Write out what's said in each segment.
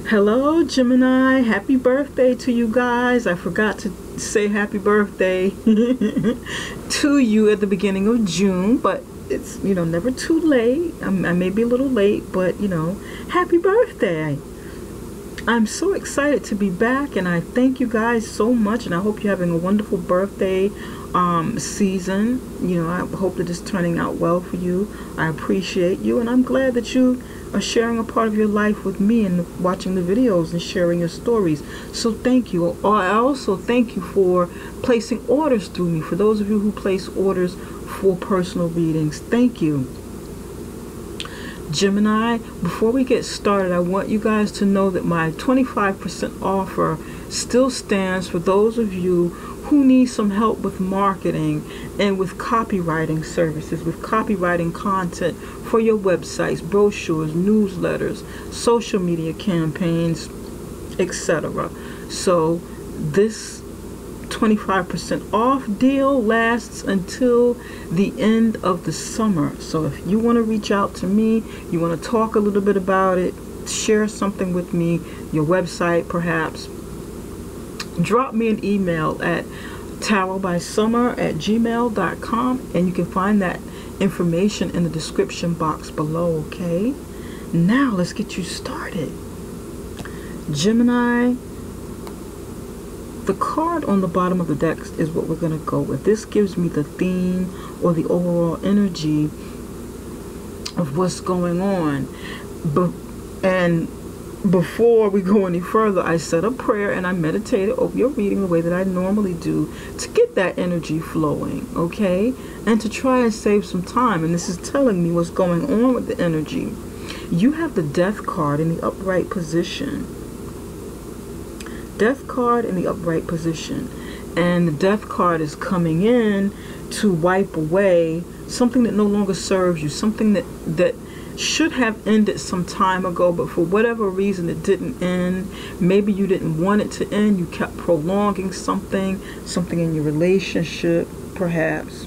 Hello, Gemini. Happy birthday to you guys. I forgot to say happy birthday to you at the beginning of June, but it's, never too late. I may be a little late, but, happy birthday. I'm so excited to be back, and I thank you guys so much, and I hope you're having a wonderful birthday season. I hope that it's turning out well for you. I appreciate you, and I'm glad that you are sharing a part of your life with me and watching the videos and sharing your stories. So thank you. I also thank you for placing orders through me. For those of you who place orders for personal readings, thank you. Gemini, before we get started, I want you guys to know that my 25% offer still stands for those of you who need some help with marketing and with copywriting services, with copywriting content for your websites, brochures, newsletters, social media campaigns, etc. So this 25% off deal lasts until the end of the summer. So if you want to reach out to me, you want to talk a little bit about it, share something with me, your website perhaps, drop me an email at tarotbysummer@gmail.com, and you can find that information in the description box below. Okay, now let's get you started. Gemini, the card on the bottom of the deck is what we're going to go with. This gives me the theme or the overall energy of what's going on. And before we go any further, I said a prayer and I meditated over your reading the way that I normally do to get that energy flowing, okay? And to try and save some time. And this is telling me what's going on with the energy. You have the Death card in the upright position. Death card in the upright position. And the Death card is coming in to wipe away something that no longer serves you, something that should have ended some time ago, but for whatever reason it didn't end. Maybe you didn't want it to end. You kept prolonging something in your relationship perhaps,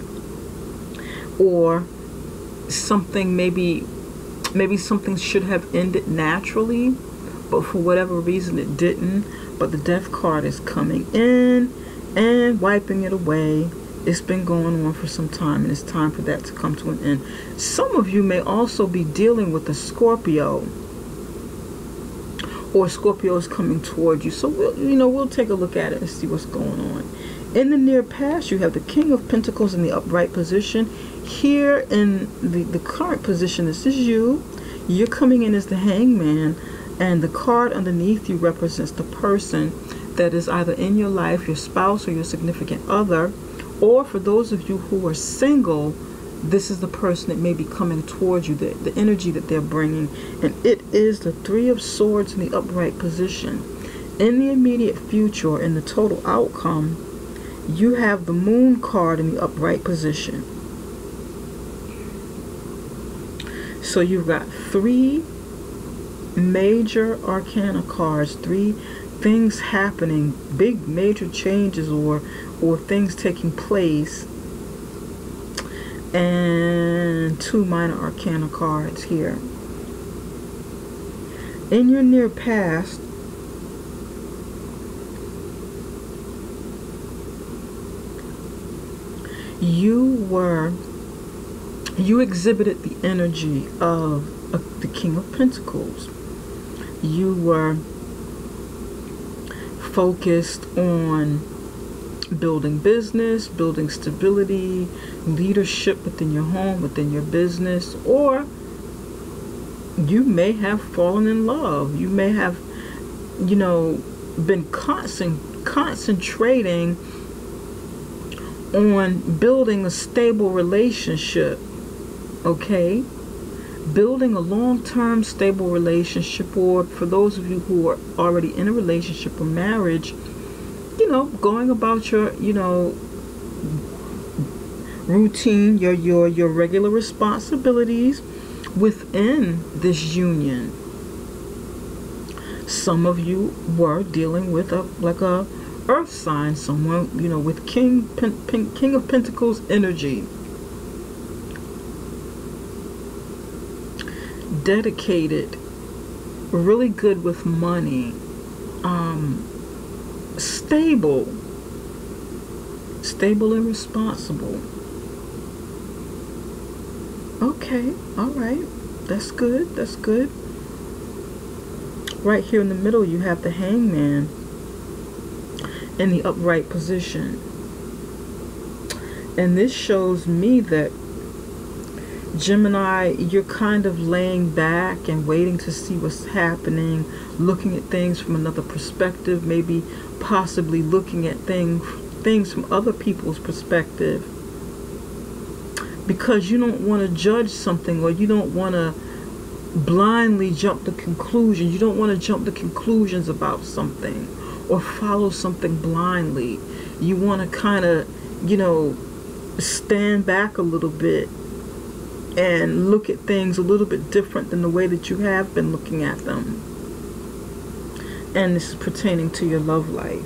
or something, maybe something should have ended naturally, but for whatever reason it didn't. But the Death card is coming in and wiping it away. It's been going on for some time, and it's time for that to come to an end. Some of you may also be dealing with a Scorpio, or Scorpio is coming toward you. So we'll take a look at it and see what's going on. In the near past, you have the King of Pentacles in the upright position. Here in the current position, this is you. You're coming in as the Hangman, and the card underneath you represents the person that is either in your life, your spouse or your significant other. Or for those of you who are single, this is the person that may be coming towards you, the energy that they're bringing. And it is the Three of Swords in the upright position. In the immediate future, in the total outcome, you have the Moon card in the upright position. So you've got three major arcana cards, three things happening, big major changes or things taking place, and two minor arcana cards here. In your near past, you exhibited the energy of the King of Pentacles. You were focused on building business, building stability, leadership within your home, within your business, or you may have fallen in love. You may have, been concentrating on building a stable relationship, okay? Building a long-term stable relationship, or for those of you who are already in a relationship or marriage, going about your, routine, your regular responsibilities within this union. Some of you were dealing with a earth sign, someone, with King of Pentacles energy. dedicated really good with money, stable and responsible. Okay, all right, that's good, that's good. Right here in the middle you have the Hangman in the upright position, and this shows me that Gemini, you're kind of laying back and waiting to see what's happening, looking at things from another perspective, maybe possibly looking at things from other people's perspective, because you don't want to judge something, or you don't want to blindly jump to conclusions. You don't want to jump to conclusions about something or follow something blindly. You want to kind of, stand back a little bit and look at things a little bit different than the way that you have been looking at them. And this is pertaining to your love life.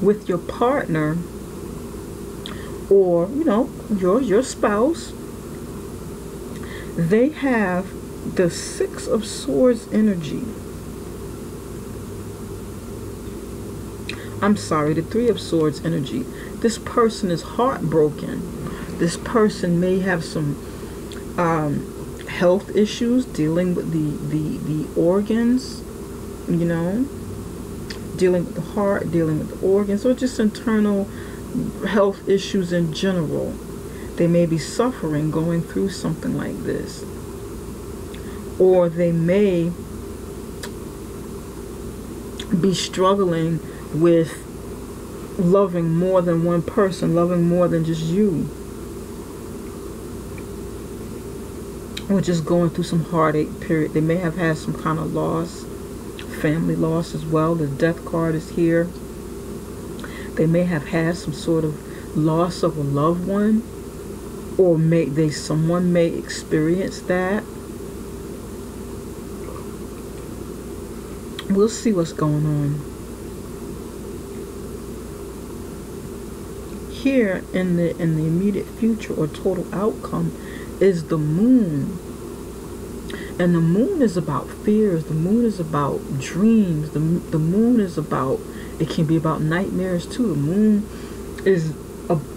With your partner, or your spouse, they have the Six of Swords energy. I'm sorry, the Three of Swords energy. This person is heartbroken. This person may have some health issues, dealing with the organs, dealing with the heart, dealing with the organs, or just internal health issues in general. They may be suffering, going through something like this, or they may be struggling with loving more than one person, loving more than just you, or just going through some heartache period. They may have had some kind of loss, family loss as well. The Death card is here. They may have had some sort of loss of a loved one, or someone may experience that. We'll see what's going on. Here in the immediate future, or total outcome, is the Moon. And the Moon is about fears. The Moon is about dreams. The Moon is about, it can be about nightmares too. The Moon is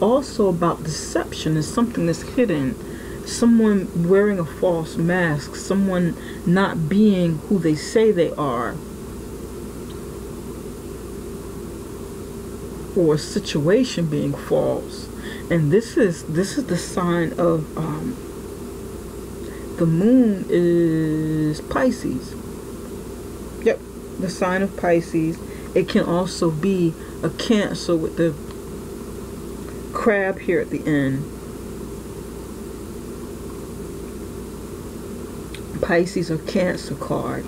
also about deception. It's something that's hidden. Someone wearing a false mask. Someone not being who they say they are. Or a situation being false. And this is the sign of the Moon is Pisces. Yep, the sign of Pisces. It can also be a Cancer with the crab here at the end. Pisces or Cancer card.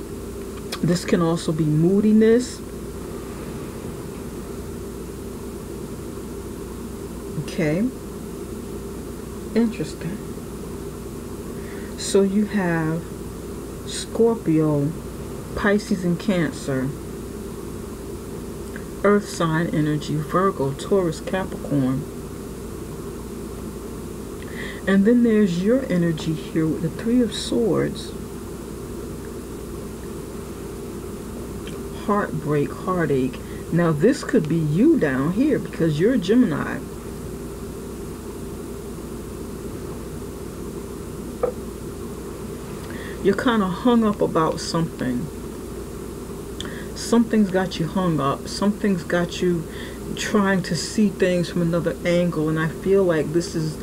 This can also be moodiness. Okay, interesting. So you have Scorpio, Pisces and Cancer, Earth sign energy, Virgo, Taurus, Capricorn. And then there's your energy here with the Three of Swords. Heartbreak, heartache. Now this could be you down here, because you're a Gemini. You're kind of hung up about something. Something's got you hung up. Something's got you trying to see things from another angle. And I feel like this is,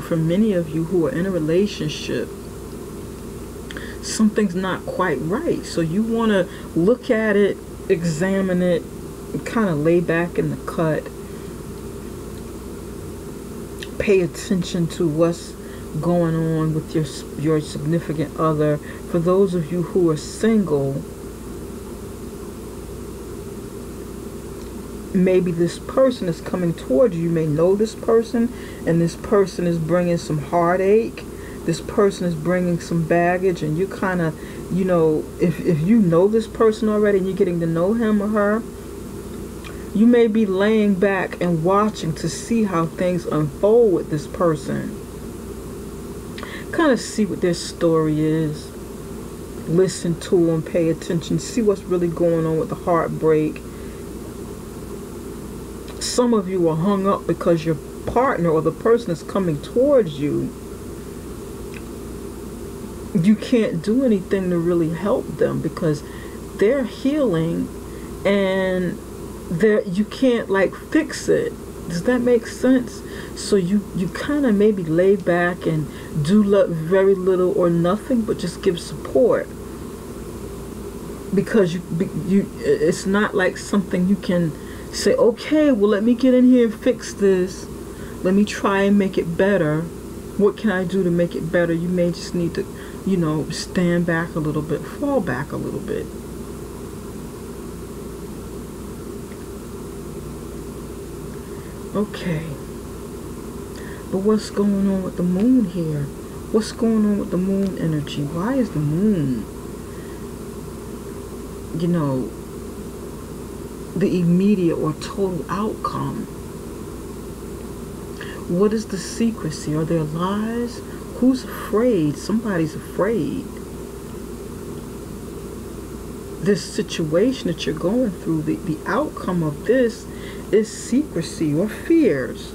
for many of you who are in a relationship, something's not quite right. So you want to look at it, examine it, and kind of lay back in the cut. Pay attention to what's going on with your significant other. For those of you who are single, maybe this person is coming towards you. You may know this person, and this person is bringing some heartache. This person is bringing some baggage, and you kind of, if you know this person already and you're getting to know him or her, you may be laying back and watching to see how things unfold with this person. Kind of see what their story is. Listen to them, pay attention, see what's really going on with the heartbreak. Some of you are hung up because your partner or the person that's coming towards you, you can't do anything to really help them because they're healing and you can't like fix it. Does that make sense? So you kind of maybe lay back and do very little or nothing, but just give support, because it's not like something you can say, okay, well, let me get in here and fix this. Let me try and make it better. What can I do to make it better? You may just need to, stand back a little bit, fall back a little bit. Okay. But what's going on with the moon here? What's going on with the moon energy? Why is the moon, the immediate or total outcome? What is the secrecy? Are there lies? Who's afraid? Somebody's afraid. This situation that you're going through, the outcome of this is secrecy or fears.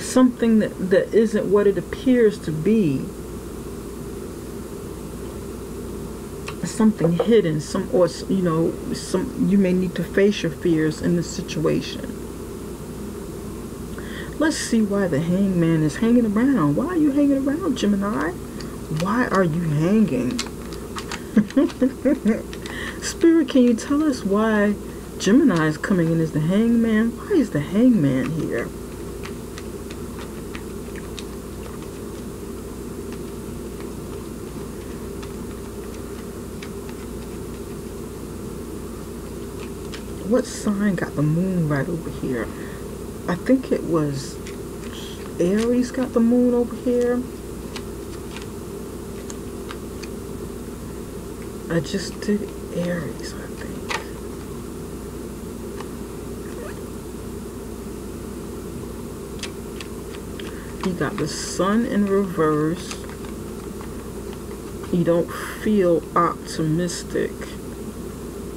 Something that isn't what it appears to be. Something hidden, you may need to face your fears in this situation. Let's see why the hangman is hanging around. Why are you hanging around, Gemini? Why are you hanging? Spirit, can you tell us why Gemini is coming in as the hangman? Why is the hangman here? What sign got the moon right over here? I think it was Aries got the moon over here. I just did Aries, I think. You got the sun in reverse. You don't feel optimistic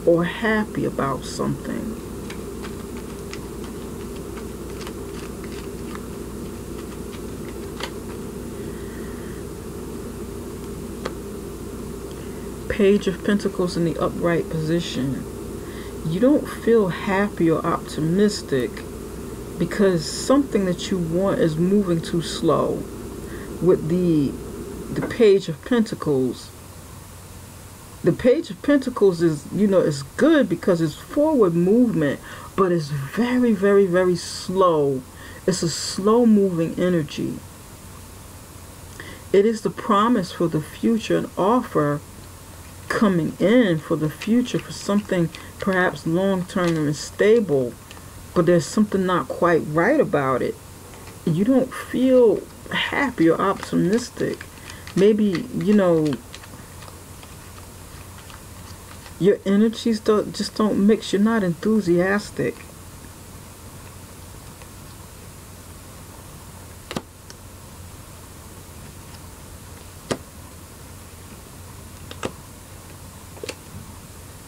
or happy about something. Page of Pentacles in the upright position. You don't feel happy or optimistic because something that you want is moving too slow. With the Page of Pentacles, the Page of Pentacles is, is good because it's forward movement, but it's very, very, very slow. It's a slow moving energy. It is the promise for the future, an offer coming in for the future, for something perhaps long-term and stable, but there's something not quite right about it. You don't feel happy or optimistic. Maybe, your energies just don't mix. You're not enthusiastic.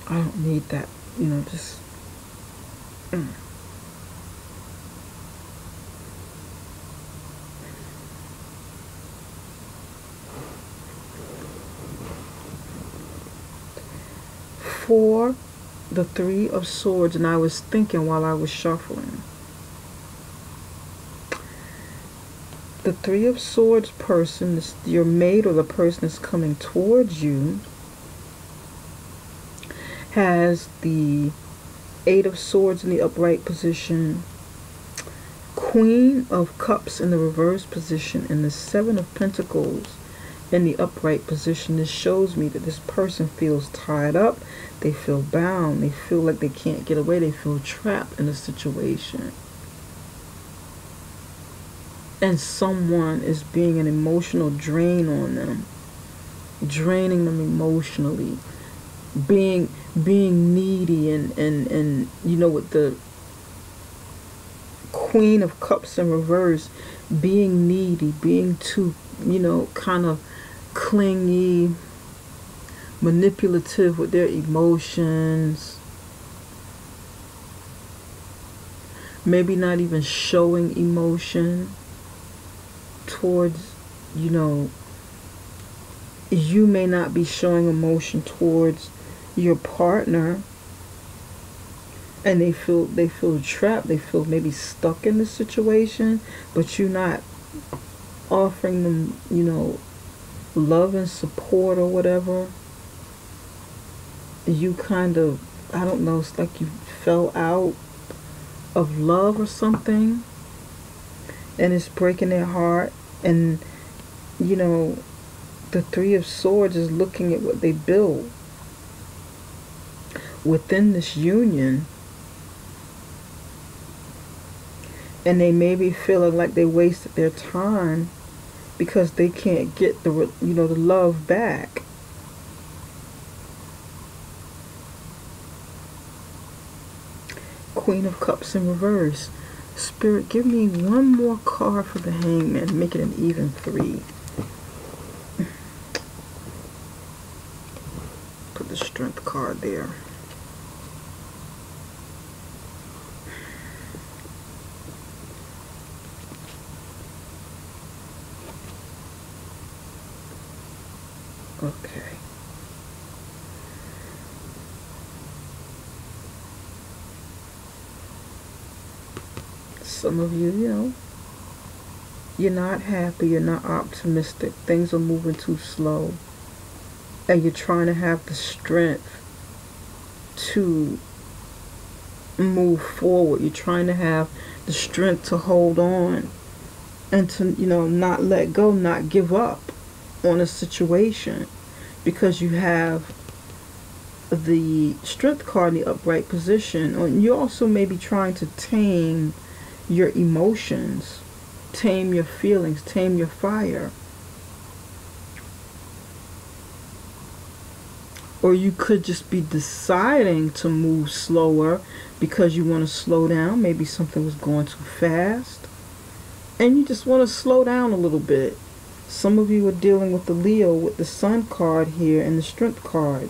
I don't need that, just... For the Three of Swords, and I was thinking while I was shuffling. The Three of Swords person, your mate or the person that's coming towards you, has the Eight of Swords in the upright position, Queen of Cups in the reverse position, and the Seven of Pentacles in the upright position. This shows me that this person feels tied up, they feel bound, they feel like they can't get away, they feel trapped in a situation. And someone is being an emotional drain on them, draining them emotionally, being needy, and with the Queen of Cups in reverse, being needy, being too, kind of clingy, manipulative with their emotions, maybe not even showing emotion towards, you may not be showing emotion towards your partner, and they feel trapped, they feel maybe stuck in the situation, but you're not offering them, love and support or whatever. You kind of, I don't know, it's like you fell out of love or something, and it's breaking their heart. And the Three of Swords is looking at what they built within this union, and they may be feeling like they wasted their time because they can't get the love back. Queen of Cups in reverse. Spirit, give me one more card for the Hangman, make it an even 3. Put the Strength card there. Okay. Some of you, you're not happy, you're not optimistic, things are moving too slow, and you're trying to have the strength to move forward. You're trying to have the strength to hold on and to, not let go, not give up on a situation, because you have the Strength card in the upright position. And you also may be trying to tame your emotions, tame your feelings, tame your fire. Or you could just be deciding to move slower because you want to slow down. Maybe something was going too fast and you just want to slow down a little bit. Some of you are dealing with the Leo with the Sun card here and the Strength card.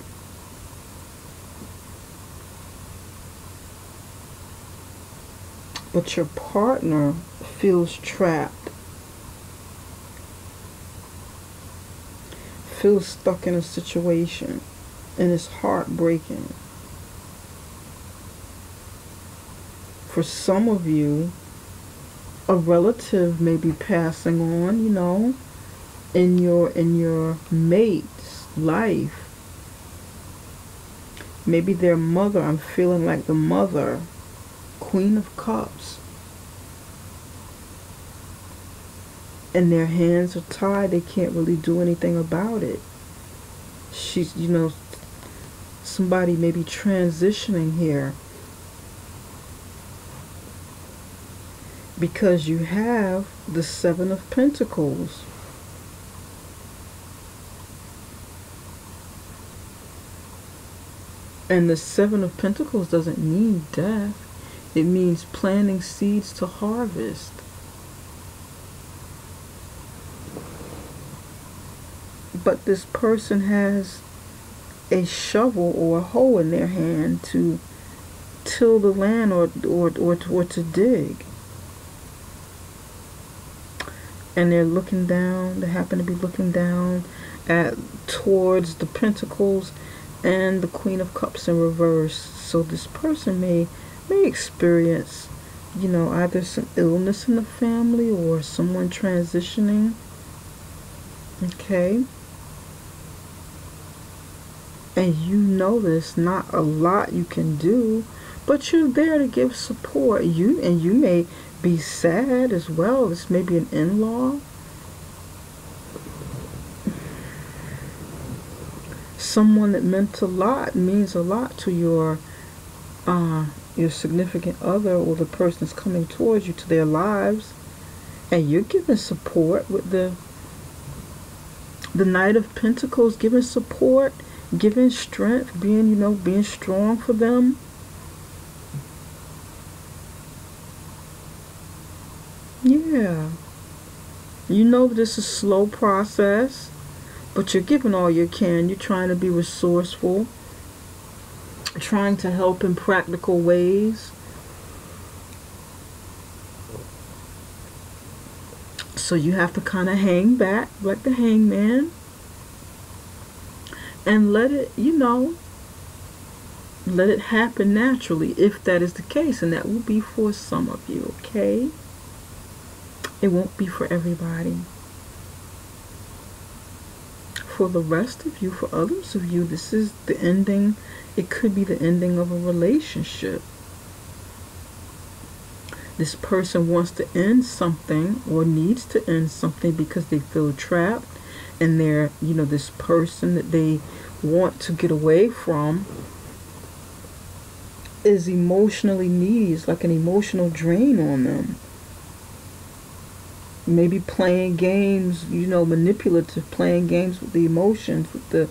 But your partner feels trapped, feels stuck in a situation, and it's heartbreaking. For some of you, a relative may be passing on, in your mate's life. Maybe their mother, I'm feeling like the mother, Queen of Cups. And their hands are tied, they can't really do anything about it. She's, somebody may be transitioning here. Because you have the Seven of Pentacles. And the Seven of Pentacles doesn't mean death. It means planting seeds to harvest. But this person has a shovel or a hoe in their hand to till the land or to dig. And they're looking down, they happen to be looking down towards the Pentacles and the Queen of Cups in reverse. So this person may experience, either some illness in the family or someone transitioning. Okay. And there's not a lot you can do, but you're there to give support. You may be sad as well. This may be an in-law. Someone that means a lot to your significant other, or the person that's coming towards you, to their lives, and you're giving support with the Knight of Pentacles, giving support, giving strength, being strong for them. Yeah. You know this is a slow process, but you're giving all you can. You're trying to be resourceful, trying to help in practical ways. So you have to kind of hang back like the hangman and let it, let it happen naturally, if that is the case, and that will be for some of you, okay? It won't be for everybody. For the rest of you, for others of you, this is the ending. It could be the ending of a relationship. This person wants to end something or needs to end something because they feel trapped, and they're, this person that they want to get away from is emotionally needy. It's like an emotional drain on them. Maybe playing games, manipulative, playing games with the emotions, with the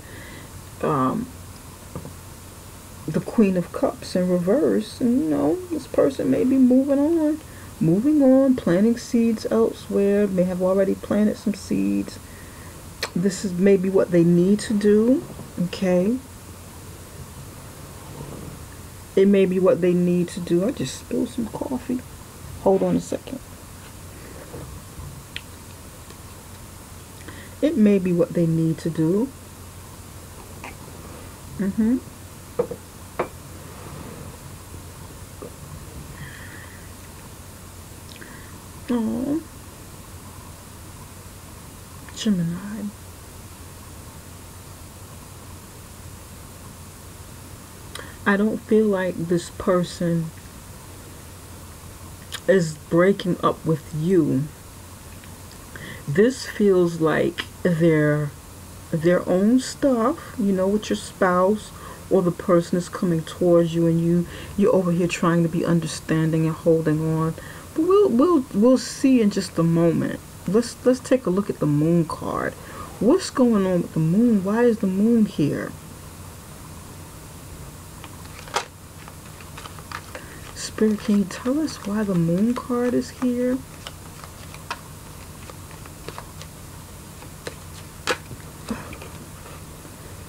Queen of Cups in reverse. And this person may be moving on, planting seeds elsewhere, may have already planted some seeds. This is maybe what they need to do, okay? It may be what they need to do. I just spilled some coffee. Hold on a second. It may be what they need to do. Oh, Gemini. I don't feel like this person is breaking up with you. This feels like their own stuff, with your spouse, or the person is coming towards you, and you're over here trying to be understanding and holding on. But we'll see in just a moment. Let's take a look at the Moon card. What's going on with the Moon? Why is the Moon here? Spirit, can you tell us why the Moon card is here?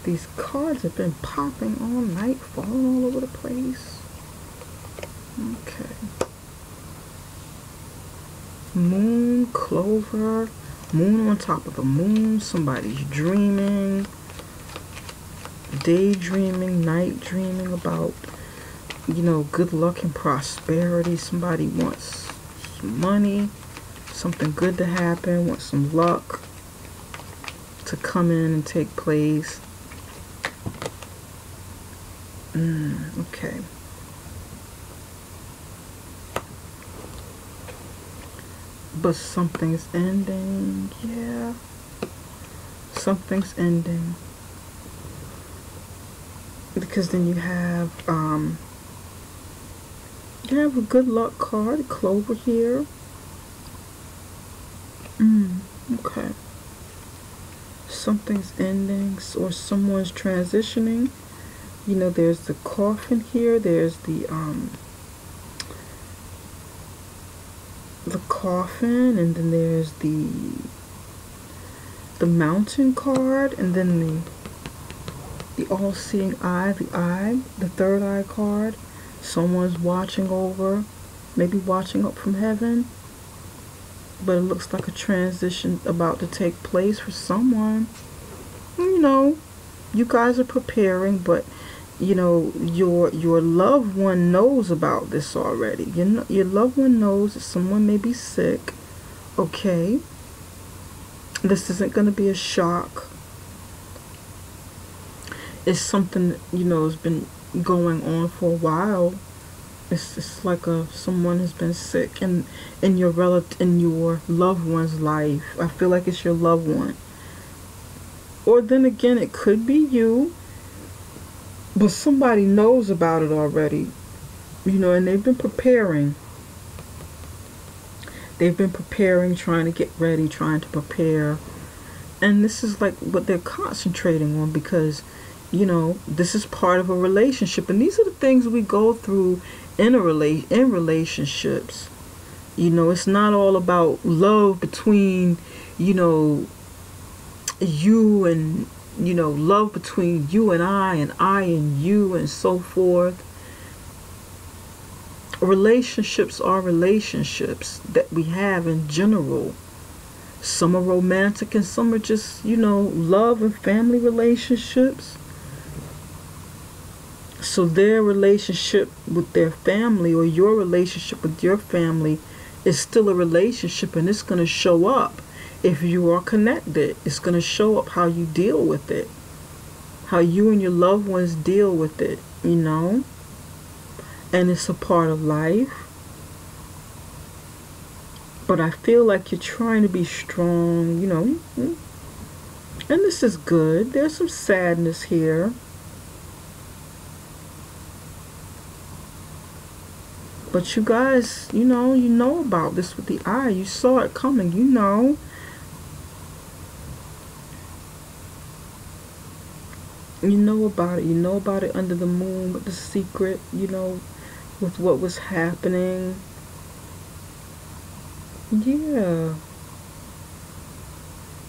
These cards have been popping all night, falling all over the place. Okay. Moon, clover, moon on top of the moon. Somebody's dreaming, daydreaming, night dreaming about, good luck and prosperity. Somebody wants some money, something good to happen, wants some luck to come in and take place. Okay. But something's ending. Yeah. Something's ending. Because then you have a good luck card, a clover here. Okay. Something's ending, or someone's transitioning. There's the coffin here. There's the coffin, and then there's the mountain card, and then the all-seeing eye, the third eye card. Someone's watching over, maybe watching up from heaven. But it looks like a transition about to take place for someone. You guys are preparing, but your loved one knows about this already. Your loved one knows that someone may be sick. Okay. This isn't going to be a shock. It's something that, has been going on for a while. It's like someone has been sick in your loved one's life. I feel like it's your loved one. Or then again, it could be you. But somebody knows about it already, and they've been preparing. They've been preparing, trying to get ready, trying to prepare. And this is like what they're concentrating on, because, this is part of a relationship. And these are the things we go through in relationships. You know, it's not all about love between, you know, you and, you know, love between you and I and you, and so forth. Relationships are relationships that we have in general. Some are romantic and some are just, you know, love and family relationships. So their relationship with their family, or your relationship with your family, is still a relationship, and it's going to show up if you are connected. It's going to show up how you deal with it, how you and your loved ones deal with it, you know. And it's a part of life. But I feel like you're trying to be strong, you know. And this is good. There's some sadness here. But you guys, you know about this with the eye. You saw it coming, you know. You know about it. You know about it under the moon with the secret, you know, with what was happening. Yeah.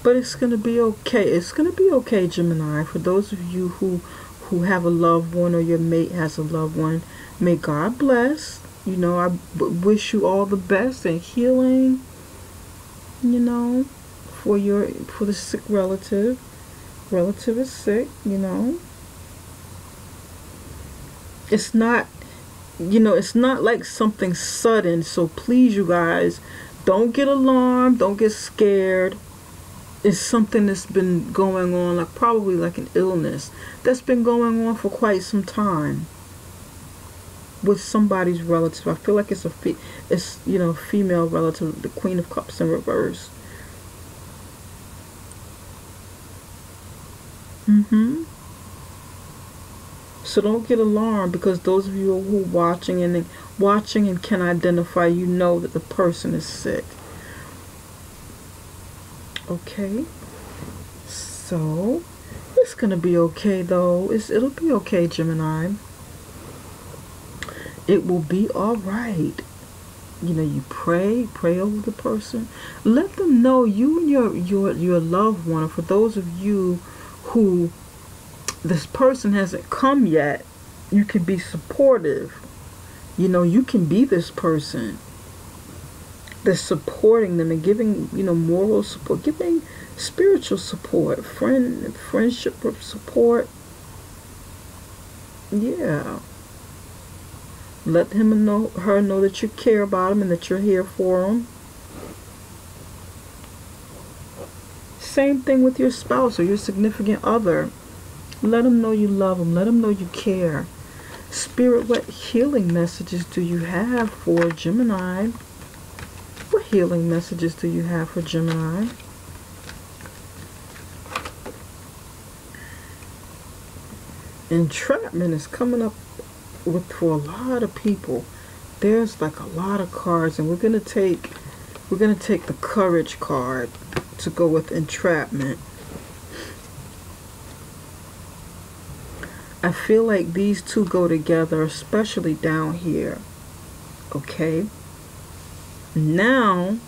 But it's going to be okay. It's going to be okay, Gemini. For those of you who have a loved one, or your mate has a loved one, may God bless. You know, I wish you all the best and healing, you know, for the sick relative. Relative is sick, you know. It's not, you know, it's not like something sudden. So please, you guys, don't get alarmed. Don't get scared. It's something that's been going on, like probably like an illness that's been going on for quite some time with somebody's relative. I feel like it's it's, you know, female relative, the Queen of Cups in reverse. So don't get alarmed, because those of you who are watching and can identify, you know that the person is sick. Okay. So it's gonna be okay, though. It'll be okay, Gemini. It will be all right. You know, you pray over the person. Let them know, you and your loved one. Or for those of you who this person hasn't come yet, you can be supportive. You know, you can be this person that's supporting them and giving, you know, moral support, giving spiritual support, friendship support. Yeah. Let her know that you care about them and that you're here for them. Same thing with your spouse or your significant other. Let them know you love them. Let them know you care. Spirit, what healing messages do you have for Gemini? What healing messages do you have for Gemini? Entrapment is coming up for a lot of people. There's like a lot of cards, and we're gonna take the courage card to go with entrapment. I feel like these two go together, especially down here. Okay. Now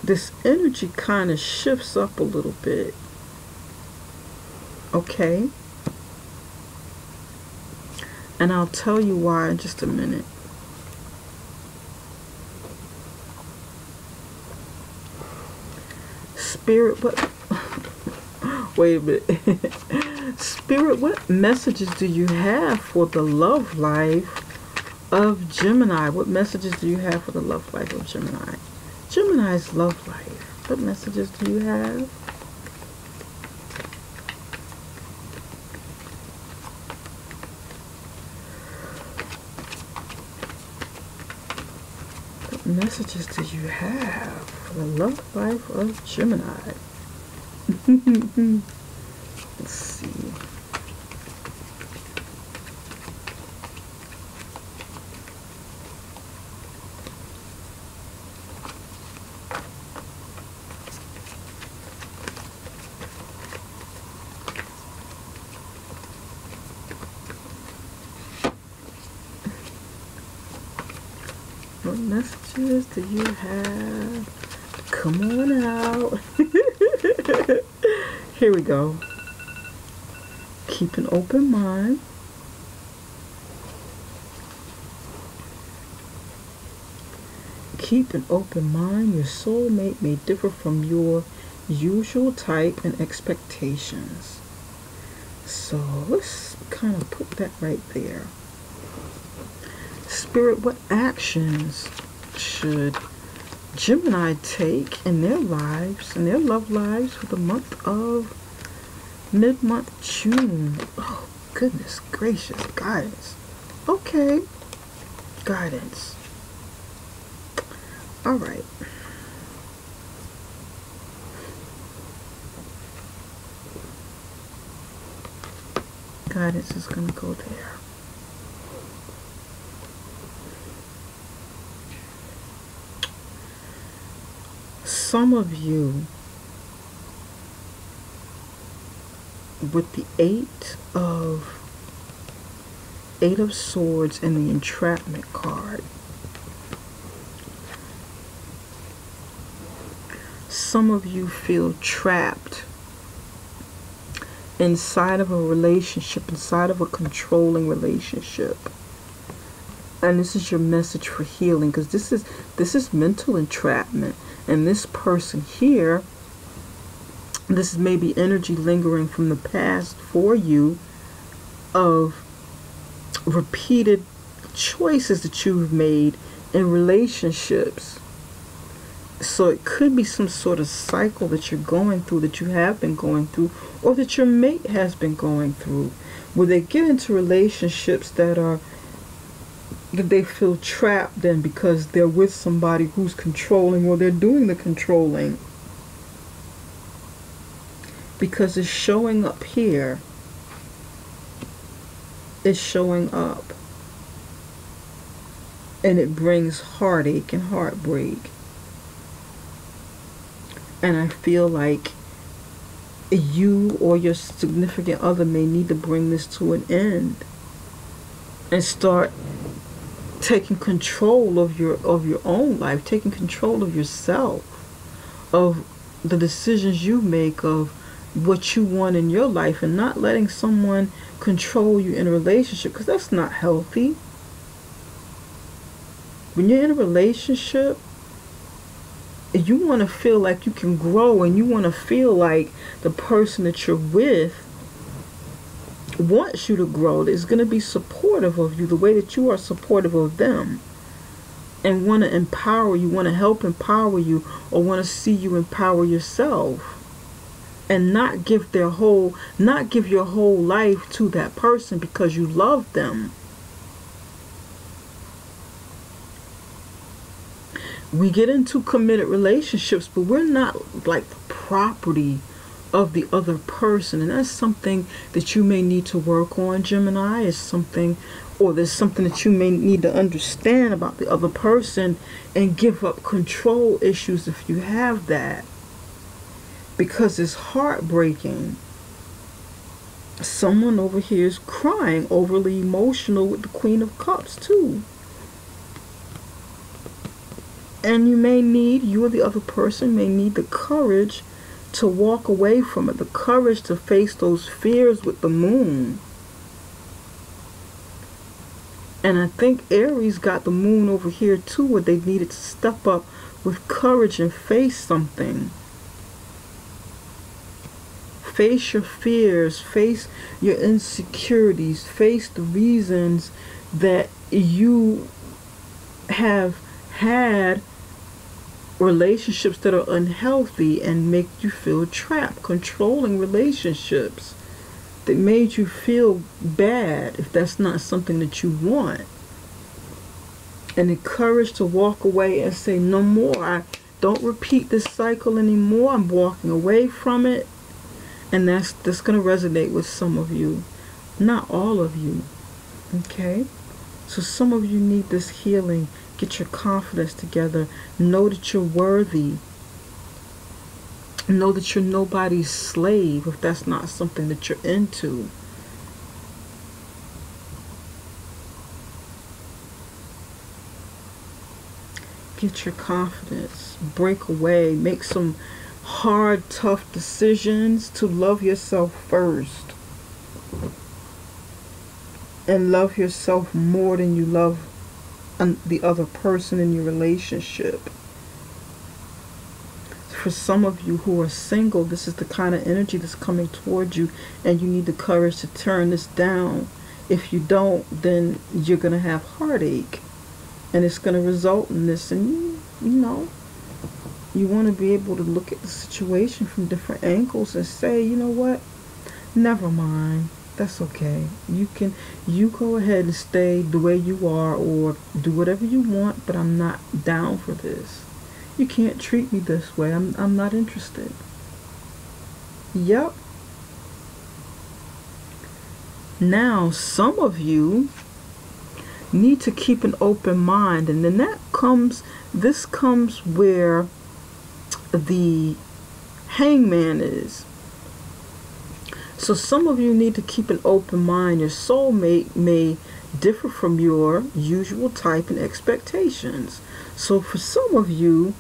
this energy kind of shifts up a little bit. Okay. And I'll tell you why in just a minute. Spirit, what? Wait a minute. Spirit, what messages do you have for the love life of Gemini? What messages do you have for the love life of Gemini? Gemini's love life. What messages do you have? What messages do you have for the love life of Gemini? Let's see. messages do you have? Come on out. Here we go. Keep an open mind. Keep an open mind. Your soulmate may differ from your usual type and expectations. So let's kind of put that right there. Spirit, what actions should Gemini take in their lives, in their love lives for the month of mid-month June? Oh, goodness gracious. Guidance. Okay. Guidance. All right. Guidance is going to go there. Some of you, with the Eight of Swords and the Entrapment card, some of you feel trapped inside of a relationship, inside of a controlling relationship. And this is your message for healing, because this is mental entrapment. And this person here, this is maybe energy lingering from the past for you of repeated choices that you've made in relationships. So it could be some sort of cycle that you're going through, that you have been going through, or that your mate has been going through, where they get into relationships that they feel trapped in because they're with somebody who's controlling, or they're doing the controlling. Because it's showing up here. It's showing up. And it brings heartache and heartbreak. And I feel like you or your significant other may need to bring this to an end and start taking control of your own life, taking control of yourself, of the decisions you make, of what you want in your life, and not letting someone control you in a relationship, because that's not healthy. When you're in a relationship, you want to feel like you can grow, and you want to feel like the person that you're with wants you to grow, is going to be supportive of you the way that you are supportive of them, and want to empower you, want to help empower you, or want to see you empower yourself, and not give your whole life to that person because you love them. We get into committed relationships, but we're not like the property of the other person, and that's something that you may need to work on, Gemini. Is something, or there's something that you may need to understand about the other person, and give up control issues if you have that, because it's heartbreaking. Someone over here is crying, overly emotional with the Queen of Cups too. And you or the other person may need the courage to walk away from it, the courage to face those fears with the Moon. And I think Aries got the Moon over here too, where they needed to step up with courage and face something. Face your fears, face your insecurities, face the reasons that you have had relationships that are unhealthy and make you feel trapped, controlling relationships that made you feel bad if that's not something that you want. And the courage to walk away and say, no more, I don't repeat this cycle anymore, I'm walking away from it. And that's going to resonate with some of you, not all of you. Okay? So some of you need this healing. Get your confidence together. Know that you're worthy. Know that you're nobody's slave if that's not something that you're into. Get your confidence. Break away. Make some hard, tough decisions to love yourself first. And love yourself more than you love the other person in your relationship. For some of you who are single, this is the kind of energy that's coming towards you, and you need the courage to turn this down. If you don't, then you're going to have heartache, and it's going to result in this. And you know, you want to be able to look at the situation from different angles and say, you know what, never mind, that's okay. You go ahead and stay the way you are, or do whatever you want, but I'm not down for this. You can't treat me this way. I'm not interested. Yep. Now, some of you need to keep an open mind, and then this comes where the hangman is. So some of you need to keep an open mind. Your soulmate may differ from your usual type and expectations. So for some of you,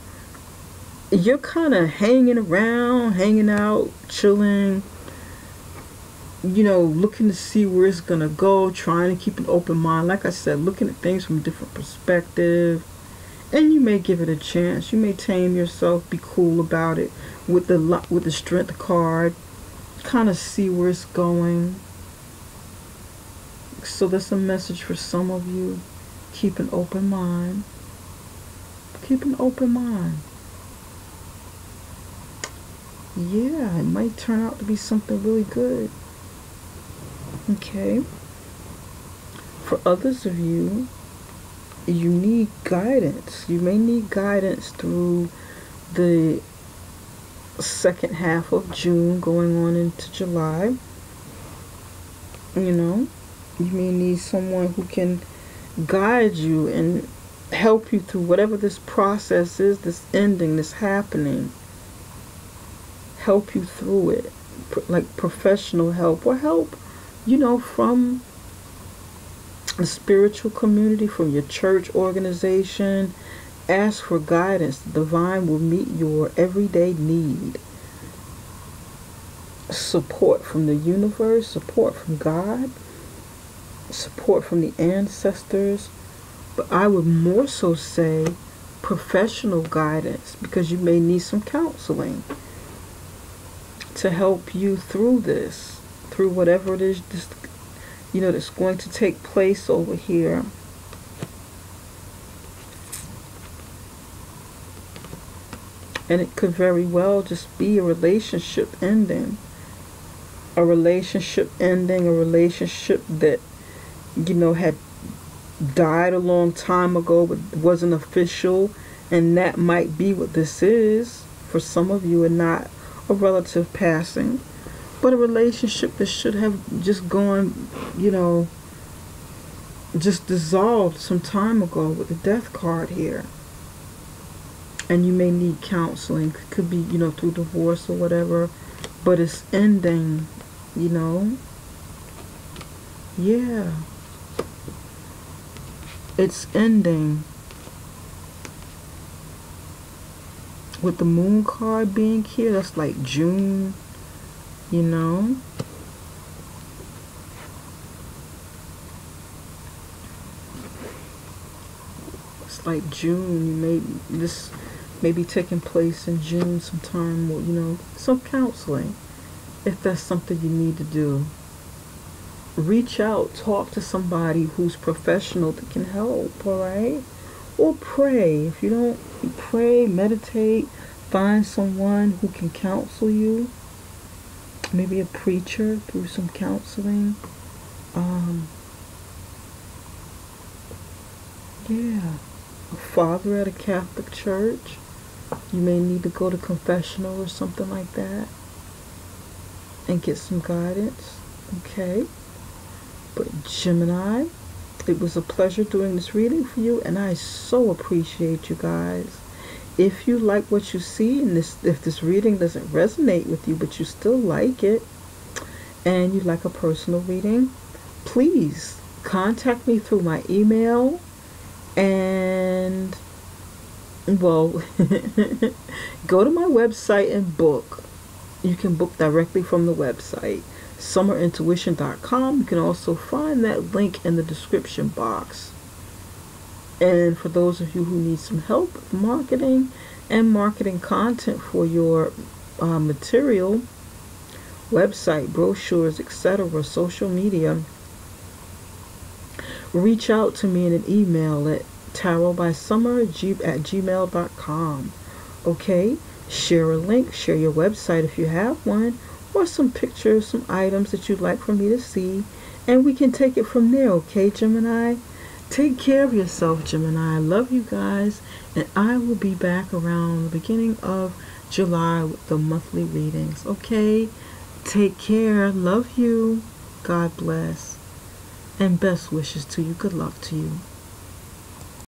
you're kind of hanging around, hanging out, chilling, you know, looking to see where it's going to go, trying to keep an open mind. Like I said, looking at things from a different perspective. And you may give it a chance. You may tame yourself, be cool about it with the strength card. Kind of see where it's going. So that's a message for some of you. Keep an open mind. Keep an open mind. Yeah, it might turn out to be something really good. Okay. For others of you, you need guidance. You may need guidance through the second half of June going on into July. You know, you may need someone who can guide you and help you through whatever this process is, this ending, this happening. Help you through it, like professional help, or help, you know, from the spiritual community, from your church organization. Ask for guidance. The divine will meet your everyday need. Support from the universe, support from God, support from the ancestors. But I would more so say professional guidance, because you may need some counseling to help you through this, through whatever it is, this, you know, that's going to take place over here. And it could very well just be a relationship ending. A relationship ending, a relationship that, you know, had died a long time ago but wasn't official. And that might be what this is for some of you, and not a relative passing, but a relationship that should have just gone, you know, just dissolved some time ago with the death card here. And you may need counseling. It could be, you know, through divorce or whatever, but it's ending, you know. Yeah. It's ending. With the moon card being here, that's like June, you know. It's like June. This may be taking place in June sometime, or, you know, some counseling, if that's something you need to do. Reach out, talk to somebody who's professional that can help, all right? Or pray. If you don't pray, meditate, find someone who can counsel you. Maybe a preacher through some counseling. Yeah. A father at a Catholic church. You may need to go to confessional or something like that and get some guidance. Okay. But Gemini, it was a pleasure doing this reading for you, and I so appreciate you guys. If you like what you see, and if this reading doesn't resonate with you, but you still like it, and you like a personal reading, please contact me through my email, and Well, go to my website and book. You can book directly from the website, summerintuition.com. You can also find that link in the description box. And for those of you who need some help with marketing and marketing content for your material, website, brochures, etc., social media, reach out to me in an email at tarotbysummer@gmail.com. Okay? Share a link, share your website if you have one, or some pictures, some items that you'd like for me to see, and we can take it from there, okay, Gemini? Take care of yourself, Gemini. I love you guys, and I will be back around the beginning of July with the monthly readings, okay? Take care. Love you. God bless. And best wishes to you. Good luck to you.